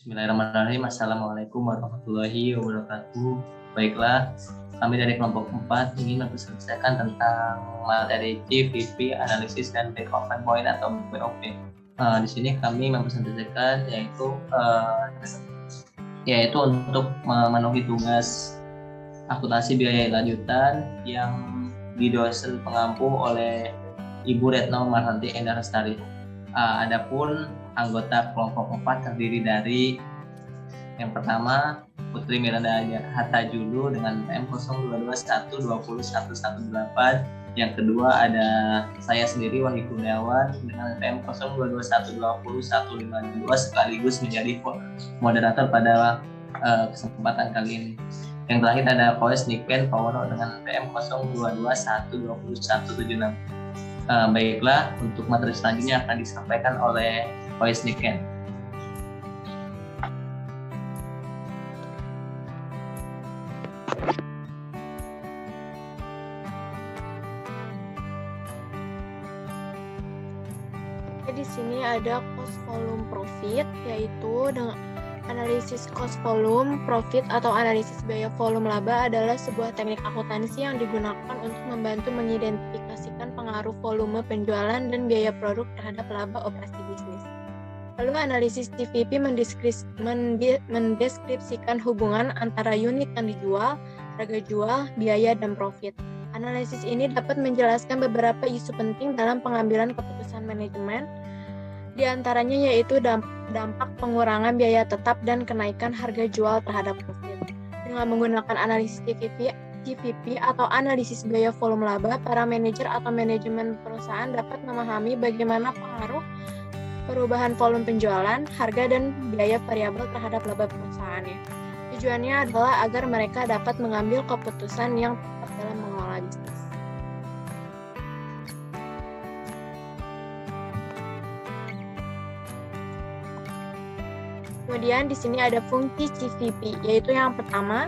Bismillahirrahmanirrahim. Assalamualaikum warahmatullahi wabarakatuh. Baiklah, kami dari kelompok 4 ingin mempresentasikan tentang materi GVP, analisis dan break-even point atau BOP. Di sini kami mempresentasikan yaitu untuk memenuhi tugas akuntansi biaya lanjutan yang didosen pengampu oleh Ibu Retno Marhanti Endar Lestari. Adapun anggota kelompok 4 terdiri dari yang pertama Putri Miranda Hatta Julu dengan PM 0221201118. Yang kedua ada saya sendiri Wahyu Kurniawan dengan PM 0221201152 sekaligus menjadi moderator pada kesempatan kali ini. Yang terakhir ada Koes Niken Pawono dengan PM 0221201176. Baiklah, untuk materi selanjutnya akan disampaikan oleh Koes Niken. Di sini ada cost volume profit, yaitu dengan analisis cost volume profit atau analisis biaya volume laba adalah sebuah teknik akuntansi yang digunakan untuk membantu mengidentifikasikan pengaruh volume penjualan dan biaya produk terhadap laba operasi bisnis. Lalu analisis GVP mendeskripsikan hubungan antara unit yang dijual, harga jual, biaya, dan profit. Analisis ini dapat menjelaskan beberapa isu penting dalam pengambilan keputusan manajemen, di antaranya yaitu dampak pengurangan biaya tetap dan kenaikan harga jual terhadap profit. Dengan menggunakan analisis GVP atau analisis biaya volume laba, para manajer atau manajemen perusahaan dapat memahami bagaimana pengaruh perubahan volume penjualan, harga, dan biaya variabel terhadap laba perusahaannya. Tujuannya adalah agar mereka dapat mengambil keputusan yang tepat dalam mengelola bisnis. Kemudian di sini ada fungsi GVP, yaitu yang pertama,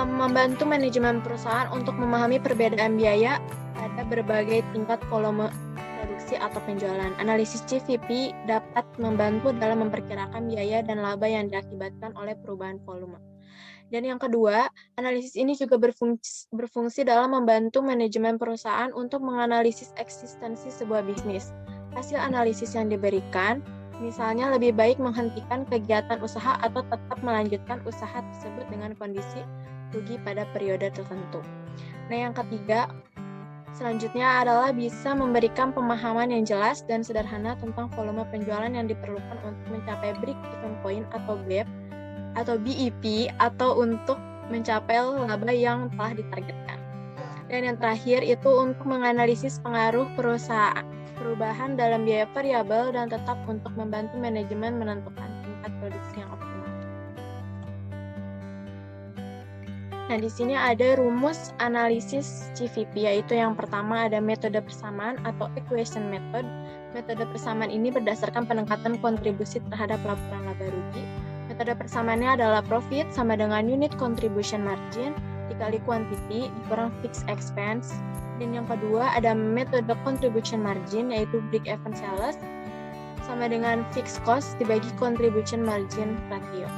membantu manajemen perusahaan untuk memahami perbedaan biaya pada berbagai tingkat volume produksi atau penjualan. Analisis GVP dapat membantu dalam memperkirakan biaya dan laba yang diakibatkan oleh perubahan volume. Dan yang kedua, analisis ini juga berfungsi dalam membantu manajemen perusahaan untuk menganalisis eksistensi sebuah bisnis. Hasil analisis yang diberikan, misalnya lebih baik menghentikan kegiatan usaha atau tetap melanjutkan usaha tersebut dengan kondisi rugi pada periode tertentu. Nah, yang ketiga, selanjutnya adalah bisa memberikan pemahaman yang jelas dan sederhana tentang volume penjualan yang diperlukan untuk mencapai break-even point atau BEP atau BEP atau untuk mencapai laba yang telah ditargetkan. Dan yang terakhir itu untuk menganalisis pengaruh perubahan dalam biaya variabel dan tetap untuk membantu manajemen menentukan tingkat produksi yang optimal. Nah, di sini ada rumus analisis GVP, yaitu yang pertama ada metode persamaan atau equation method. Metode persamaan ini berdasarkan peningkatan kontribusi terhadap laporan laba rugi. Metode persamaannya adalah profit sama dengan unit contribution margin dikali quantity dikurang fixed expense. Dan yang kedua ada metode contribution margin, yaitu break-even sales sama dengan fixed cost dibagi contribution margin ratio.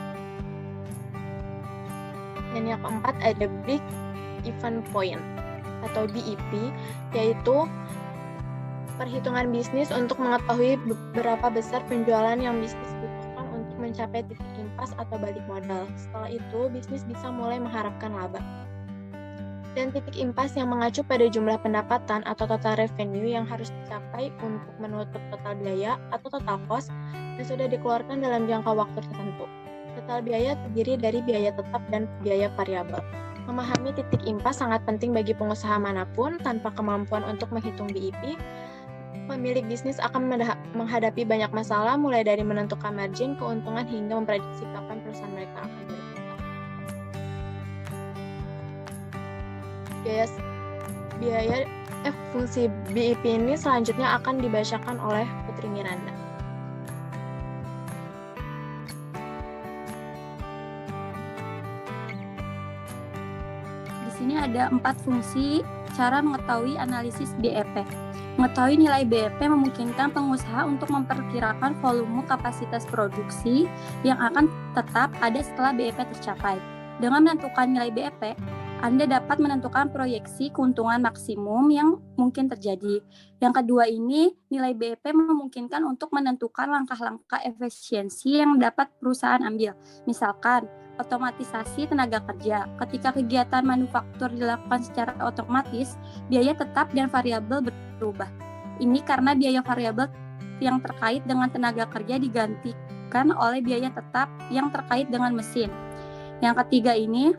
Dan yang keempat ada break-even point atau BEP, yaitu perhitungan bisnis untuk mengetahui berapa besar penjualan yang bisnis butuhkan untuk mencapai titik impas atau balik modal. Setelah itu, bisnis bisa mulai mengharapkan laba. Dan titik impas yang mengacu pada jumlah pendapatan atau total revenue yang harus dicapai untuk menutup total biaya atau total cost yang sudah dikeluarkan dalam jangka waktu tertentu. Total biaya terdiri dari biaya tetap dan biaya variabel. Memahami titik impas sangat penting bagi pengusaha manapun. Tanpa kemampuan untuk menghitung BEP, pemilik bisnis akan menghadapi banyak masalah, mulai dari menentukan margin, keuntungan, hingga memprediksi kapan perusahaan mereka akan berputar. Fungsi BEP ini selanjutnya akan dibacakan oleh Putri Miranda. Di sini ada 4 fungsi cara mengetahui analisis BEP. Mengetahui nilai BEP memungkinkan pengusaha untuk memperkirakan volume kapasitas produksi yang akan tetap ada setelah BEP tercapai. Dengan menentukan nilai BEP, Anda dapat menentukan proyeksi keuntungan maksimum yang mungkin terjadi. Yang kedua ini, nilai BEP memungkinkan untuk menentukan langkah-langkah efisiensi yang dapat perusahaan ambil. Misalkan, otomatisasi tenaga kerja. Ketika kegiatan manufaktur dilakukan secara otomatis, biaya tetap dan variabel berubah. Ini karena biaya variabel yang terkait dengan tenaga kerja digantikan oleh biaya tetap yang terkait dengan mesin. Yang ketiga ini,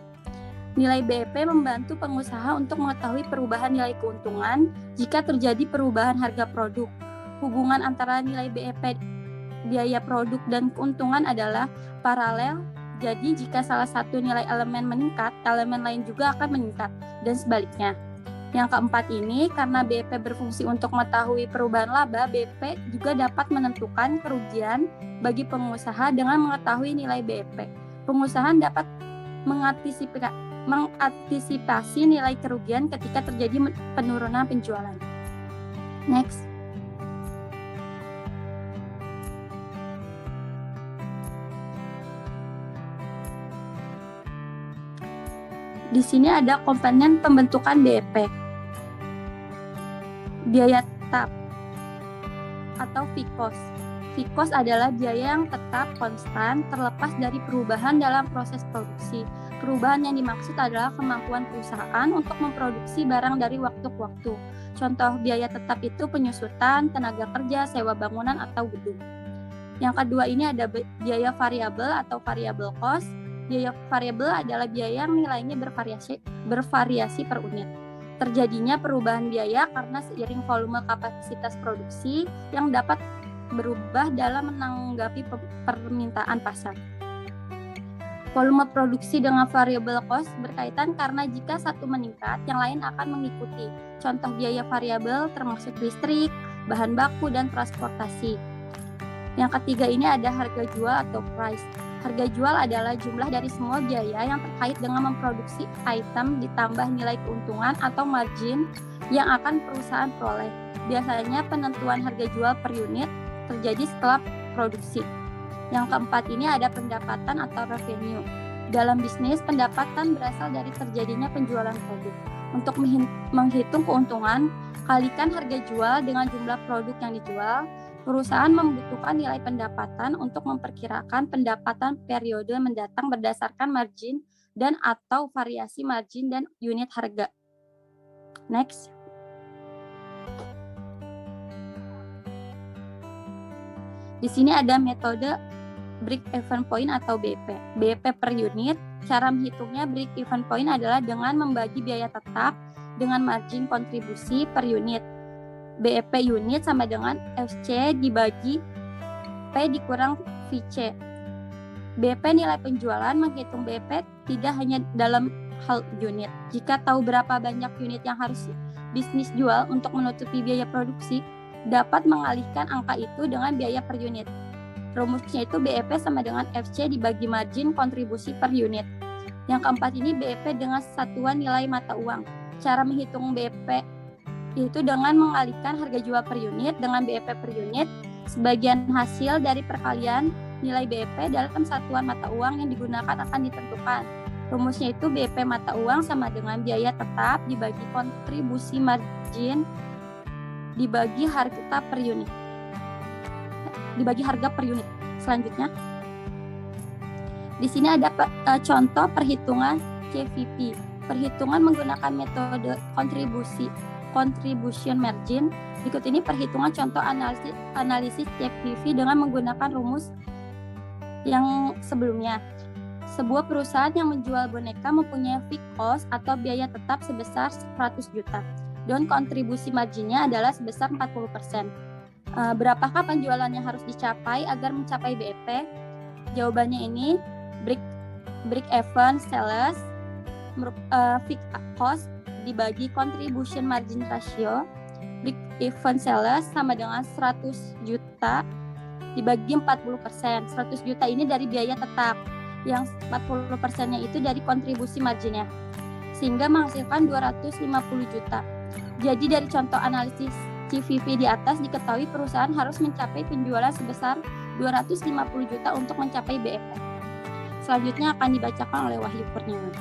nilai BEP membantu pengusaha untuk mengetahui perubahan nilai keuntungan jika terjadi perubahan harga produk. Hubungan antara nilai BEP, biaya produk, dan keuntungan adalah paralel. Jadi jika salah satu nilai elemen meningkat, elemen lain juga akan meningkat, dan sebaliknya. Yang keempat ini, karena BEP berfungsi untuk mengetahui perubahan laba, BEP juga dapat menentukan kerugian bagi pengusaha dengan mengetahui nilai BEP. Pengusaha dapat mengantisipasi nilai kerugian ketika terjadi penurunan penjualan. Next. Di sini ada komponen pembentukan BEP. Biaya tetap atau fixed cost. Fixed cost adalah biaya yang tetap konstan terlepas dari perubahan dalam proses produksi. Perubahan yang dimaksud adalah kemampuan perusahaan untuk memproduksi barang dari waktu ke waktu. Contoh biaya tetap itu penyusutan, tenaga kerja, sewa bangunan, atau gedung. Yang kedua ini ada biaya variabel atau variable cost. Biaya variabel adalah biaya yang nilainya bervariasi per unit. Terjadinya perubahan biaya karena seiring volume kapasitas produksi yang dapat berubah dalam menanggapi permintaan pasar. Volume produksi dengan variable cost berkaitan karena jika satu meningkat, yang lain akan mengikuti. Contoh biaya variabel termasuk listrik, bahan baku, dan transportasi. Yang ketiga ini ada harga jual atau price. Harga jual adalah jumlah dari semua biaya yang terkait dengan memproduksi item ditambah nilai keuntungan atau margin yang akan perusahaan peroleh. Biasanya penentuan harga jual per unit terjadi setelah produksi. Yang keempat ini ada pendapatan atau revenue. Dalam bisnis, pendapatan berasal dari terjadinya penjualan produk. Untuk menghitung keuntungan, kalikan harga jual dengan jumlah produk yang dijual. Perusahaan membutuhkan nilai pendapatan untuk memperkirakan pendapatan periode mendatang berdasarkan margin dan atau variasi margin dan unit harga. Next. Di sini ada metode break-even point atau BEP. BEP per unit, cara menghitungnya break-even point adalah dengan membagi biaya tetap dengan margin kontribusi per unit. BEP unit sama dengan FC dibagi P dikurang VC. BEP nilai penjualan menghitung BEP tidak hanya dalam hal unit. Jika tahu berapa banyak unit yang harus bisnis jual untuk menutupi biaya produksi, dapat mengalihkan angka itu dengan biaya per unit. Rumusnya itu BEP sama dengan FC dibagi margin kontribusi per unit. Yang keempat ini BEP dengan satuan nilai mata uang. Cara menghitung BEP yaitu dengan mengalihkan harga jual per unit dengan BEP per unit. Sebagian hasil dari perkalian nilai BEP dalam satuan mata uang yang digunakan akan ditentukan. Rumusnya itu BEP mata uang sama dengan biaya tetap dibagi kontribusi margin dibagi harga per unit. Selanjutnya, di sini ada contoh perhitungan CVP. Perhitungan menggunakan metode contribution margin. Berikut ini perhitungan contoh analisis CVP dengan menggunakan rumus yang sebelumnya. Sebuah perusahaan yang menjual boneka mempunyai fixed cost atau biaya tetap sebesar 100 juta dan kontribusi marginnya adalah sebesar 40%. Berapakah penjualan yang harus dicapai agar mencapai BEP? Jawabannya ini break-even sales fixed cost dibagi contribution margin ratio. Break-even sales sama dengan 100 juta dibagi 40%. 100 juta ini dari biaya tetap, yang 40%-nya itu dari kontribusi marginnya, sehingga menghasilkan 250 juta. Jadi dari contoh analisis CVP di atas diketahui perusahaan harus mencapai penjualan sebesar 250 juta untuk mencapai BEP. Selanjutnya akan dibacakan oleh Wahyu Kurniawan.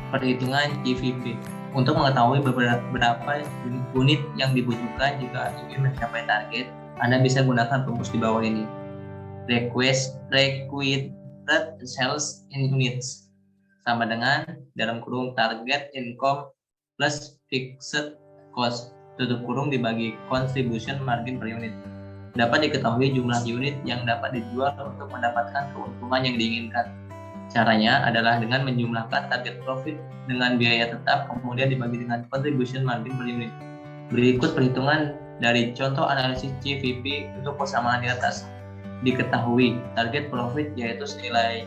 Perhitungan CVP. Untuk mengetahui berapa unit yang dibutuhkan jika ingin mencapai target, Anda bisa gunakan rumus di bawah ini. Required sales in units sama dengan dalam kurung target income plus fixed cost tutup kurung dibagi contribution margin per unit. Dapat diketahui jumlah unit yang dapat dijual untuk mendapatkan keuntungan yang diinginkan. Caranya adalah dengan menjumlahkan target profit dengan biaya tetap kemudian dibagi dengan contribution margin per unit. Berikut perhitungan dari contoh analisis CVP untuk persamaan di atas. Diketahui target profit yaitu senilai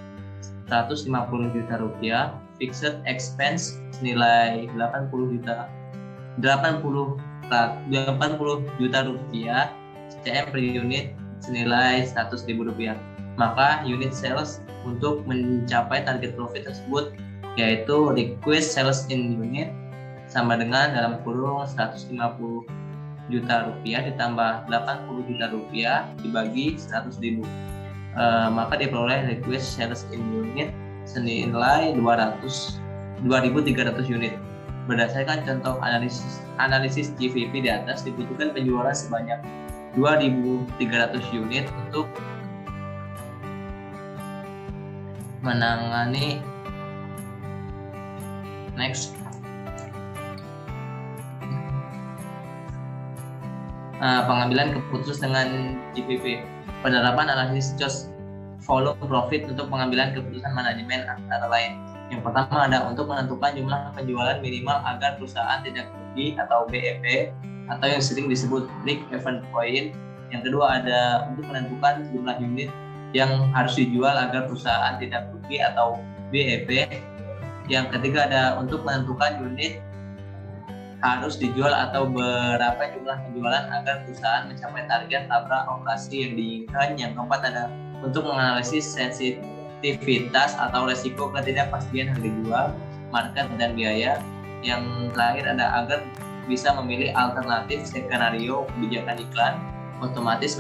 150 juta rupiah, fixed expense senilai 80 juta rupiah, CM per unit senilai 100.000 rupiah. Maka unit sales untuk mencapai target profit tersebut yaitu request sales in unit sama dengan dalam kurung 150 juta rupiah ditambah 80 juta rupiah dibagi 100.000. Maka diperoleh request sales in unit senilai 2.300 unit. Berdasarkan contoh analisis GVP di atas, dibutuhkan penjualan sebanyak 2.300 unit untuk menangani pengambilan keputusan dengan GPP. Penerapan analisis cost volume profit untuk pengambilan keputusan manajemen antara lain. Yang pertama ada untuk menentukan jumlah penjualan minimal agar perusahaan tidak rugi atau BEP atau yang sering disebut break even point. Yang kedua ada untuk menentukan jumlah unit yang harus dijual agar perusahaan tidak rugi atau BEP. Yang ketiga ada untuk menentukan unit harus dijual atau berapa jumlah penjualan agar perusahaan mencapai target laba operasi yang diinginkan. Yang keempat ada untuk menganalisis sensitivitas atau resiko ketidakpastian harga jual, market, dan biaya. Yang terakhir ada agar bisa memilih alternatif skenario kebijakan iklan, otomasi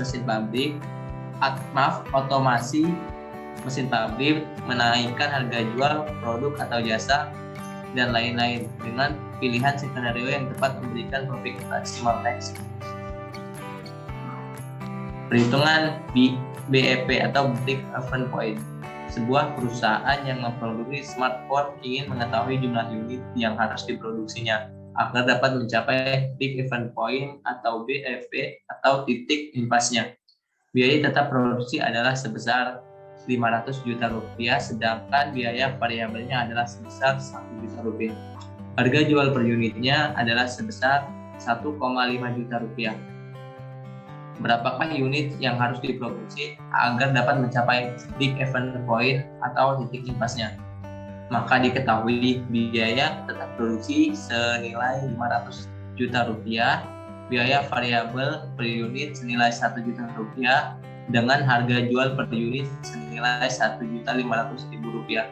mesin pabrik, menaikkan harga jual produk atau jasa, dan lain-lain dengan pilihan skenario yang tepat memberikan profit maksimal. Perhitungan BEP atau break even point. Sebuah perusahaan yang memproduksi smartphone ingin mengetahui jumlah unit yang harus diproduksinya agar dapat mencapai break even point atau BEP atau titik impasnya. Biaya tetap produksi adalah sebesar 500 juta rupiah, sedangkan biaya variabelnya adalah sebesar 1 juta rupiah. Harga jual per unitnya adalah sebesar 1,5 juta rupiah. Berapakah unit yang harus diproduksi agar dapat mencapai break even point atau titik impasnya? Maka diketahui biaya tetap produksi senilai 500 juta rupiah, biaya variabel per unit senilai 1 juta rupiah, dengan harga jual per unit senilai 1.500.000 rupiah.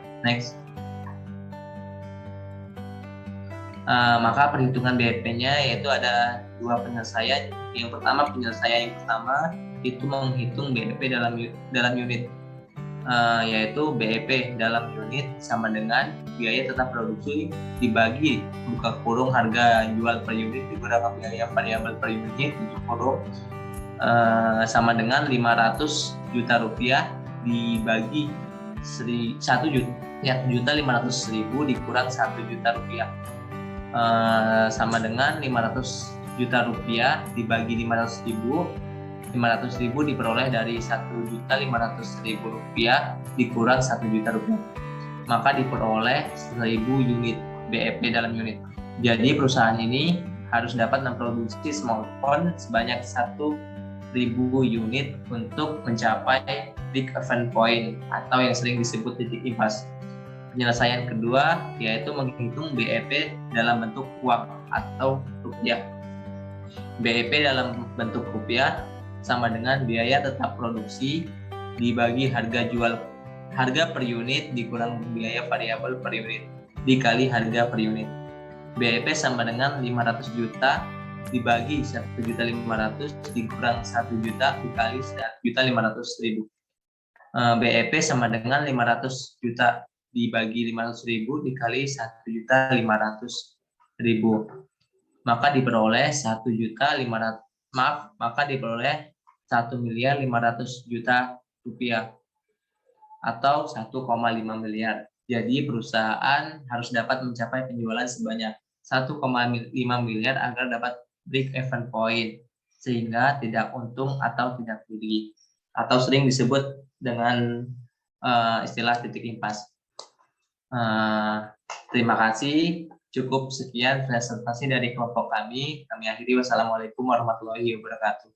Maka perhitungan BEP-nya yaitu ada dua penyelesaian. Yang pertama, penyelesaian yang pertama itu menghitung BEP dalam unit, yaitu BEP dalam unit sama dengan biaya tetap produksi dibagi buka kurung harga jual per unit dikurangi biaya variabel per unit tutup kurung sama dengan 500 juta rupiah dibagi 1.500.000 dikurang 1 juta rupiah sama dengan 500 juta rupiah dibagi 500.000 diperoleh dari 1.500.000 rupiah dikurang 1 juta rupiah, maka diperoleh 1.000 unit BEP dalam unit. Jadi perusahaan ini harus dapat memproduksi smartphone sebanyak 1.000 unit untuk mencapai break even point atau yang sering disebut titik impas. Penyelesaian kedua yaitu menghitung BEP dalam bentuk uang atau rupiah. BEP dalam bentuk rupiah sama dengan biaya tetap produksi dibagi harga per unit dikurang biaya variabel per unit. dikali harga per unit. BEP sama dengan 500 juta dibagi 1.500.000 dikurang 1 juta dikali 1.500.000. BEP sama dengan 500 juta dibagi 500.000 dikali 1.500.000. Maka diperoleh 1.500.000 rupiah atau 1,5 miliar. Jadi perusahaan harus dapat mencapai penjualan sebanyak 1,5 miliar agar dapat break even point, sehingga tidak untung atau tidak rugi, atau sering disebut dengan istilah titik impas. Terima kasih. Cukup sekian presentasi dari kelompok kami. Kami akhiri. Wassalamualaikum warahmatullahi wabarakatuh.